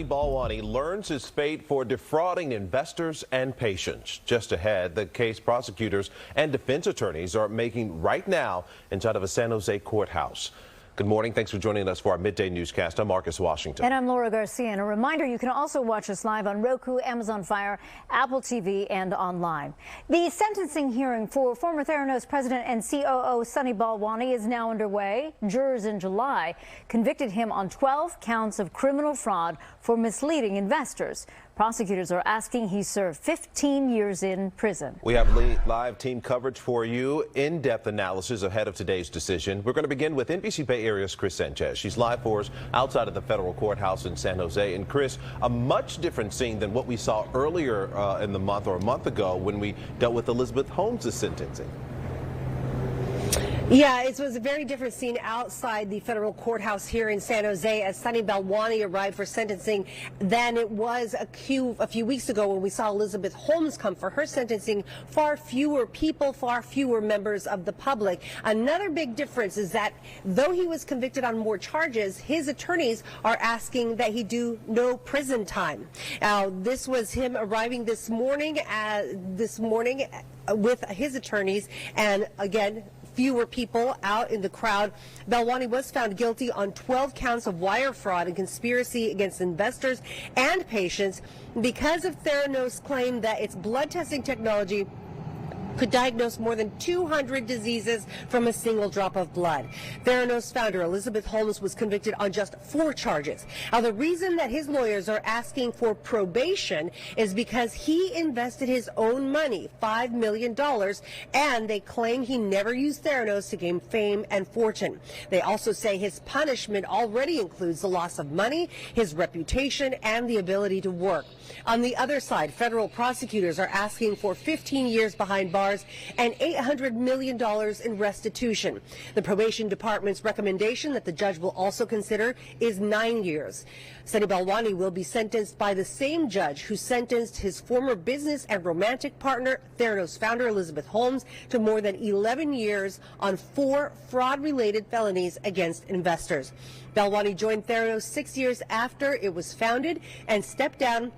Balwani learns his fate for defrauding investors and patients. Just ahead, the case prosecutors and defense attorneys are making right now inside of a San Jose courthouse. Good morning. Thanks for joining us for our midday newscast. I'm Marcus Washington. And I'm Laura Garcia. And a reminder, you can also watch us live on Roku, Amazon Fire, Apple TV, and online. The sentencing hearing for former Theranos president and COO Sunny Balwani is now underway. Jurors in July convicted him on 12 counts of criminal fraud for misleading investors. Prosecutors are asking he serve 15 years in prison. We have live team coverage for you, in-depth analysis ahead of today's decision. We're going to begin with NBC Bay Area's Chris Sanchez. She's live for us outside of the federal courthouse in San Jose. And Chris, a much different scene than what we saw earlier in the month or a month ago when we dealt with Elizabeth Holmes' sentencing. Yeah, it was a very different scene outside the federal courthouse here in San Jose as Sunny Balwani arrived for sentencing than it was a few weeks ago when we saw Elizabeth Holmes come for her sentencing. Far fewer people, far fewer members of the public. Another big difference is that though he was convicted on more charges, his attorneys are asking that he do no prison time. Now, this was him arriving this morning with his attorneys, and again, fewer people out in the crowd. Balwani was found guilty on 12 counts of wire fraud and conspiracy against investors and patients because of Theranos' claim that its blood testing technology could diagnose more than 200 diseases from a single drop of blood. Theranos founder Elizabeth Holmes was convicted on just 4 charges. Now, the reason that his lawyers are asking for probation is because he invested his own money, $5 million, and they claim he never used Theranos to gain fame and fortune. They also say his punishment already includes the loss of money, his reputation, and the ability to work. On the other side, federal prosecutors are asking for 15 years behind bars and $800 million in restitution. The probation department's recommendation that the judge will also consider is 9 years. Sunny Balwani will be sentenced by the same judge who sentenced his former business and romantic partner, Theranos founder Elizabeth Holmes, to more than 11 years on 4 fraud-related felonies against investors. Balwani joined Theranos 6 years after it was founded and stepped down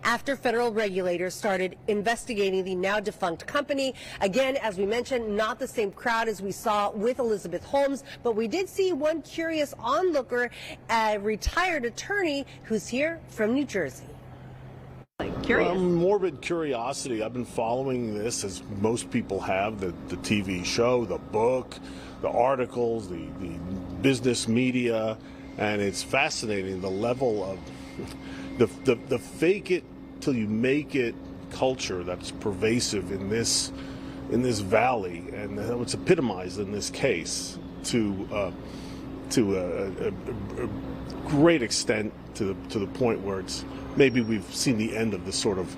after federal regulators started investigating the now defunct company. Again, as we mentioned, not the same crowd as we saw with Elizabeth Holmes, but we did see one curious onlooker, a retired attorney who's here from New Jersey. Curious. Morbid curiosity. I've been following this, as most people have, the TV show, the book, the articles, the business media, and it's fascinating the level of the fake it till you make it culture that's pervasive in this valley, and it's epitomized in this case to a great extent, to the point where it's maybe we've seen the end of this sort of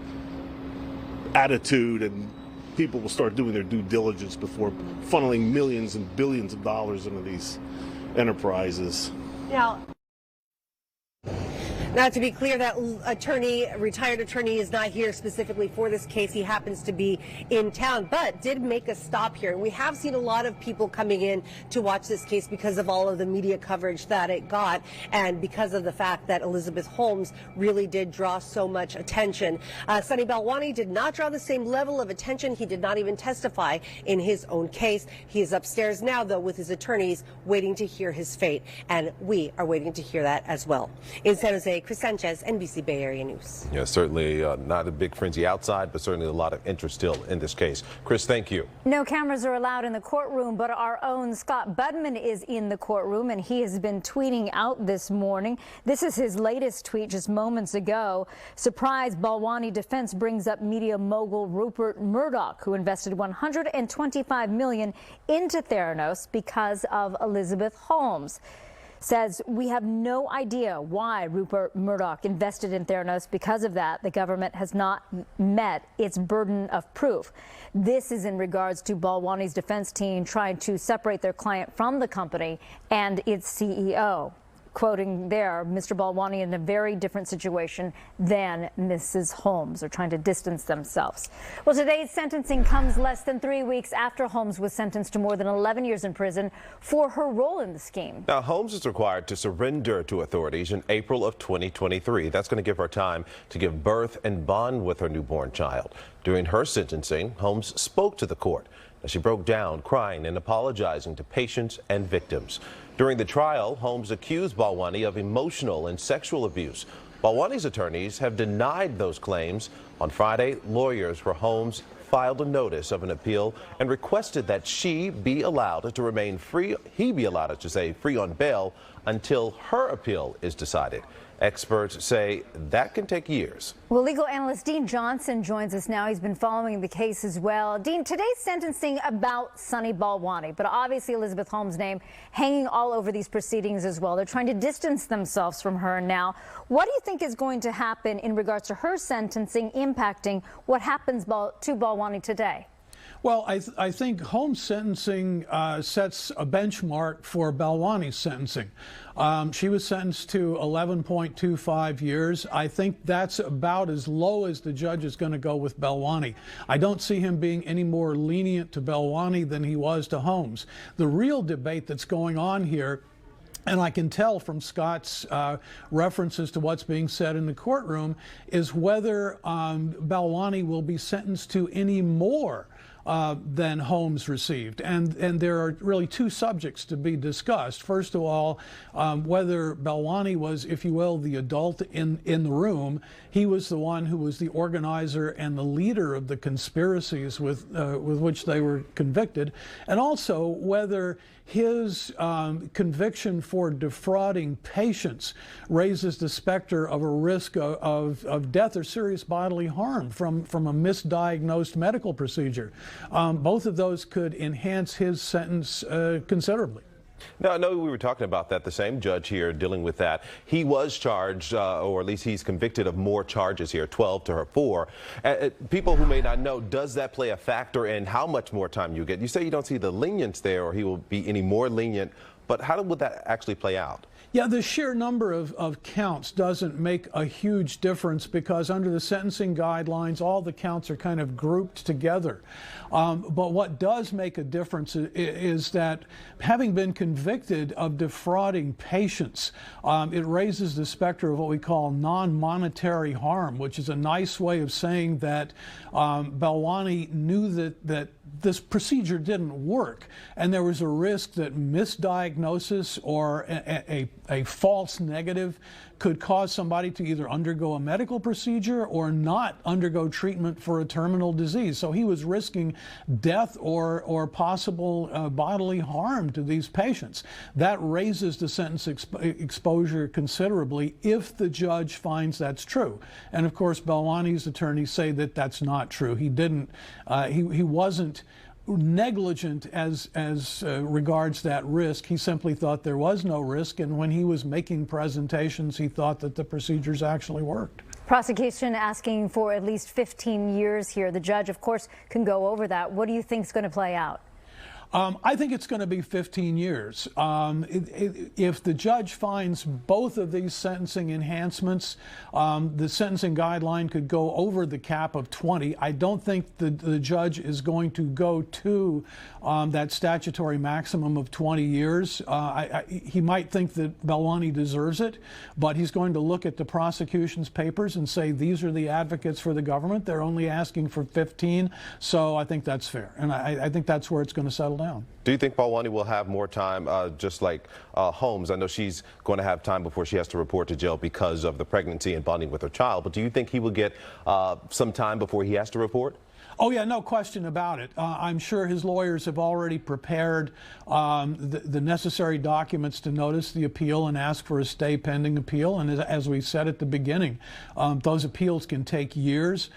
attitude, and people will start doing their due diligence before funneling millions and billions of dollars into these enterprises. Now, to be clear, that retired attorney is not here specifically for this case. He happens to be in town, but did make a stop here. And we have seen a lot of people coming in to watch this case because of all of the media coverage that it got, and because of the fact that Elizabeth Holmes really did draw so much attention. Sunny Balwani did not draw the same level of attention. He did not even testify in his own case. He is upstairs now, though, with his attorneys waiting to hear his fate, and we are waiting to hear that as well. In San Jose, Chris Sanchez, NBC Bay Area News. Yeah, certainly not a big frenzy outside, but certainly a lot of interest still in this case. Chris, thank you. No cameras are allowed in the courtroom, but our own Scott Budman is in the courtroom, and he has been tweeting out this morning. This is his latest tweet just moments ago. Surprise, Balwani defense brings up media mogul Rupert Murdoch, who invested $125 million into Theranos because of Elizabeth Holmes. Says we have no idea why Rupert Murdoch invested in Theranos. Because of that, the government has not met its burden of proof. This is in regards to Balwani's defense team trying to separate their client from the company and its CEO. quoting there, Mr. Balwani in a very different situation than Mrs. Holmes. They're trying to distance themselves. Well, today's sentencing comes less than 3 weeks after Holmes was sentenced to more than 11 years in prison for her role in the scheme. Now, Holmes is required to surrender to authorities in April of 2023. That's going to give her time to give birth and bond with her newborn child. During her sentencing, Holmes spoke to the court. She broke down, crying and apologizing to patients and victims. During the trial, Holmes accused Balwani of emotional and sexual abuse. Balwani's attorneys have denied those claims. On Friday, lawyers for Holmes filed a notice of an appeal and requested that he be allowed to free on bail until her appeal is decided. Experts say that can take years. Well, legal analyst Dean Johnson joins us now. He's been following the case as well. Dean, today's sentencing about Sunny Balwani, but obviously Elizabeth Holmes' name hanging all over these proceedings as well. They're trying to distance themselves from her now. What do you think is going to happen in regards to her sentencing impacting what happens to Balwani today? Well, I think Holmes' sentencing sets a benchmark for Balwani's sentencing. She was sentenced to 11.25 years. I think that's about as low as the judge is going to go with Balwani. I don't see him being any more lenient to Balwani than he was to Holmes. The real debate that's going on here, and I can tell from Scott's references to what's being said in the courtroom, is whether Balwani will be sentenced to any more than Holmes received. And there are really two subjects to be discussed. First of all, whether Balwani was, if you will, the adult in the room. He was the one who was the organizer and the leader of the conspiracies with which they were convicted. And also whether his conviction for defrauding patients raises the specter of a risk of death or serious bodily harm from a misdiagnosed medical procedure. Both of those could enhance his sentence considerably. Now, I know we were talking about that. The same judge here dealing with that. He was charged, or at least he's convicted of more charges here, 12 to her 4. People who may not know, does that play a factor in how much more time you get? You say you don't see the lenience there, or he will be any more lenient, but how would that actually play out? Yeah, the sheer number of counts doesn't make a huge difference because under the sentencing guidelines, all the counts are kind of grouped together. But what does make a difference is that having been convicted of defrauding patients, it raises the specter of what we call non-monetary harm, which is a nice way of saying that Balwani knew that this procedure didn't work, and there was a risk that misdiagnosis or a false negative could cause somebody to either undergo a medical procedure or not undergo treatment for a terminal disease. So he was risking death or possible bodily harm to these patients. That raises the sentence exposure considerably if the judge finds that's true. And of course, Balwani's attorneys say that that's not true. He didn't. He wasn't negligent as regards that risk. He simply thought there was no risk, and when he was making presentations, he thought that the procedures actually worked. Prosecution asking for at least 15 years here. The judge, of course, can go over that. What do you think is going to play out? I think it's going to be 15 years. If the judge finds both of these sentencing enhancements, the sentencing guideline could go over the cap of 20. I don't think the judge is going to go to that statutory maximum of 20 years. He might think that Balwani deserves it, but he's going to look at the prosecution's papers and say these are the advocates for the government. They're only asking for 15, so I think that's fair. And I think that's where it's going to settle down. Do you think Balwani will have more time, just like Holmes? I know she's going to have time before she has to report to jail because of the pregnancy and bonding with her child, but do you think he will get some time before he has to report? Oh, yeah, no question about it. I'm sure his lawyers have already prepared the necessary documents to notice the appeal and ask for a stay pending appeal. And as we said at the beginning, those appeals can take years.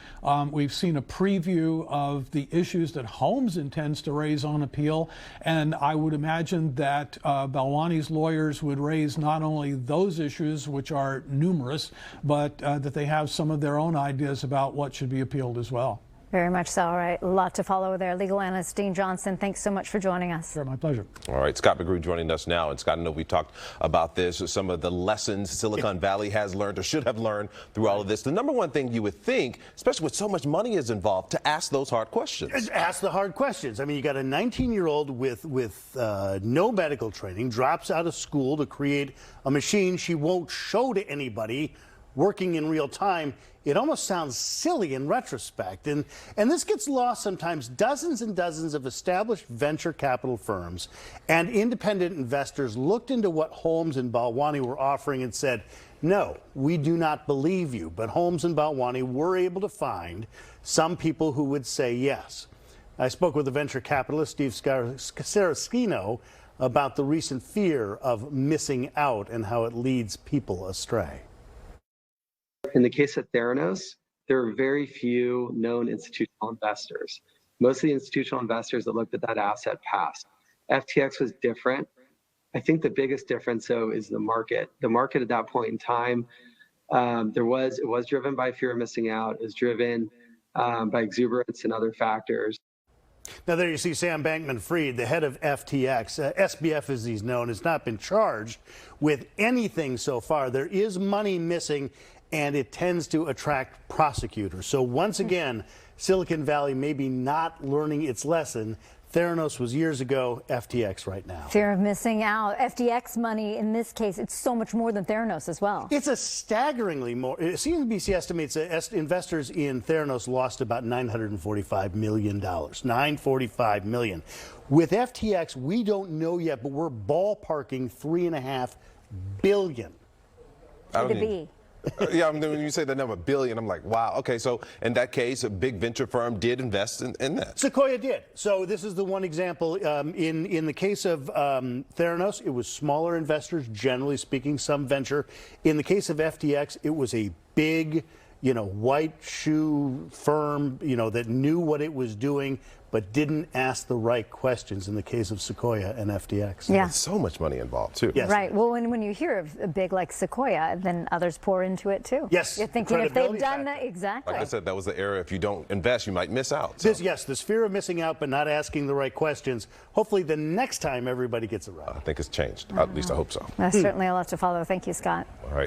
We've seen a preview of the issues that Holmes intends to raise on appeal. And I would imagine that Balwani's lawyers would raise not only those issues, which are numerous, but that they have some of their own ideas about what should be appealed as well. Very much so. All right, a lot to follow there. Legal analyst Dean Johnson, thanks so much for joining us. Sure, my pleasure. All right, Scott McGrew joining us now. And Scott, I know we talked about this, some of the lessons Silicon Valley has learned or should have learned through all of this. The number one thing you would think, especially with so much money is involved, to ask those hard questions. Ask the hard questions. I mean, you got a 19-year-old with no medical training, drops out of school to create a machine she won't show to anybody, working in real time. It almost sounds silly in retrospect. And this gets lost sometimes. Dozens and dozens of established venture capital firms and independent investors looked into what Holmes and Balwani were offering and said, no, we do not believe you. But Holmes and Balwani were able to find some people who would say yes. I spoke with the venture capitalist Steve Saraskino about the recent fear of missing out and how it leads people astray. In the case of Theranos, there are very few known institutional investors. Most of the institutional investors that looked at that asset passed. FTX was different. I think the biggest difference, though, is the market. The market at that point in time, it was driven by fear of missing out. It was driven by exuberance and other factors. Now there you see Sam Bankman-Fried, the head of FTX. SBF, as he's known, has not been charged with anything so far. There is money missing, and it tends to attract prosecutors. So once again, Silicon Valley maybe not learning its lesson. Theranos was years ago, FTX right now. Fear of missing out. FTX money, in this case, it's so much more than Theranos as well. It's a staggeringly more. CNBC estimates that investors in Theranos lost about $945 million. $945 million. With FTX, we don't know yet, but we're ballparking $3.5 billion. Yeah, I mean, when you say the number billion, I'm like, wow. Okay, so in that case, a big venture firm did invest in that. Sequoia did. So this is the one example. In the case of Theranos, it was smaller investors, generally speaking, some venture. In the case of FTX, it was a big, white shoe firm, that knew what it was doing, but didn't ask the right questions in the case of Sequoia and FTX. Yeah. There's so much money involved, too. Yes. Right. Well, when you hear of a big like Sequoia, then others pour into it, too. Yes. You're thinking if they've done that, exactly. Like I said, that was the area, if you don't invest, you might miss out. So. This fear of missing out, but not asking the right questions. Hopefully the next time everybody gets it right. I think it's changed. At least I hope so. That's certainly a lot to follow. Thank you, Scott. All right.